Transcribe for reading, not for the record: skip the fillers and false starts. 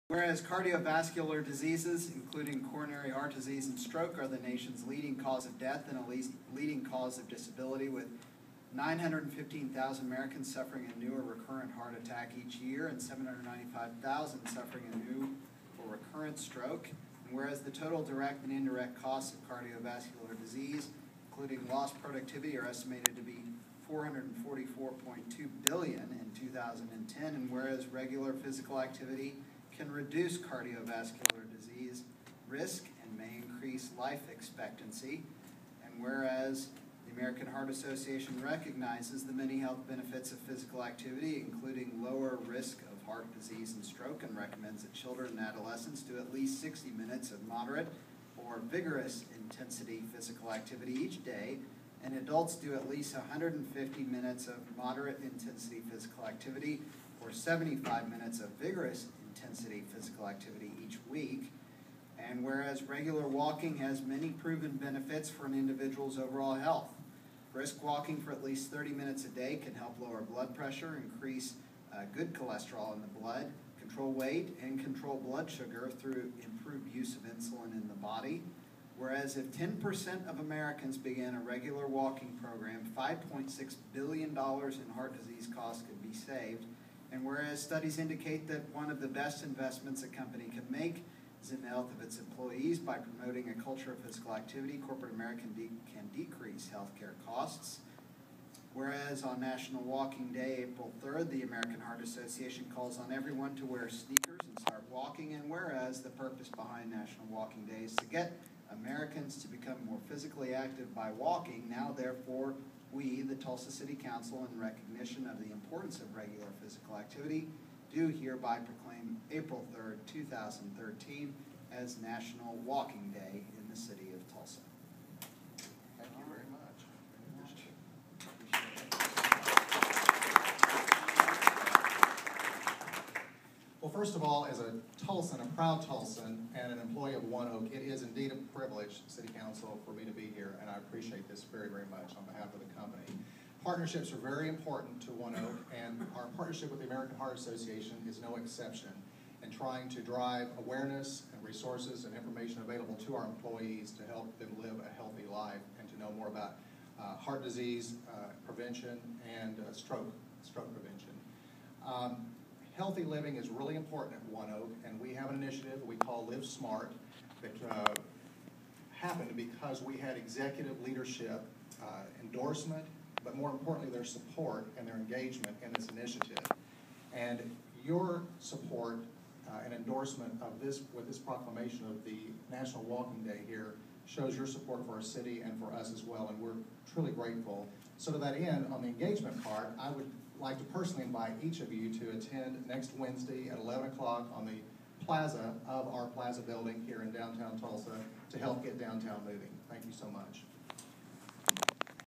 Whereas cardiovascular diseases, including coronary heart disease and stroke, are the nation's leading cause of death and a leading cause of disability, with 915,000 Americans suffering a new or recurrent heart attack each year and 795,000 suffering a new or recurrent stroke. And whereas the total direct and indirect costs of cardiovascular disease, including lost productivity, are estimated to be $444.2 billion in 2010, and whereas regular physical activity can reduce cardiovascular disease risk and may increase life expectancy, and whereas the American Heart Association recognizes the many health benefits of physical activity, including lower risk of heart disease and stroke, and recommends that children and adolescents do at least 60 minutes of moderate or vigorous intensity physical activity each day, and adults do at least 150 minutes of moderate intensity physical activity or 75 minutes of vigorous intensity physical activity each week. And whereas regular walking has many proven benefits for an individual's overall health. Brisk walking for at least 30 minutes a day can help lower blood pressure, increase good cholesterol in the blood, control weight, and control blood sugar through improved use of insulin in the body. Whereas if 10% of Americans began a regular walking program, $5.6 billion in heart disease costs could be saved. And whereas studies indicate that one of the best investments a company can make is in the health of its employees by promoting a culture of physical activity, corporate America can decrease healthcare costs. Whereas on National Walking Day, April 3rd, the American Heart Association calls on everyone to wear sneakers and start walking. And whereas the purpose behind National Walking Day is to get Americans to become more physically active by walking, now therefore we, the Tulsa City Council, in recognition of the importance of regular physical activity, do hereby proclaim April 3rd, 2013 as National Walking Day in the City of Tulsa. Thank you very much. Well, first of all, as a Tulsan, a proud Tulsan, and an employee of ONEOK, it is indeed a privilege, City Council, for me to be here, and I appreciate this very, very much on behalf of the company. Partnerships are very important to ONEOK, and our partnership with the American Heart Association is no exception in trying to drive awareness and resources and information available to our employees to help them live a healthy life and to know more about heart disease prevention and stroke prevention. Healthy living is really important at ONEOK, and we have an initiative we call Live Smart that happened because we had executive leadership endorsement, but more importantly their support and their engagement in this initiative. And your support and endorsement of this with this proclamation of the National Walking Day here shows your support for our city and for us as well, and we're truly grateful. So to that end, on the engagement card, I would like to personally invite each of you to attend next Wednesday at 11 o'clock on the plaza of our plaza building here in downtown Tulsa to help get downtown moving. Thank you so much.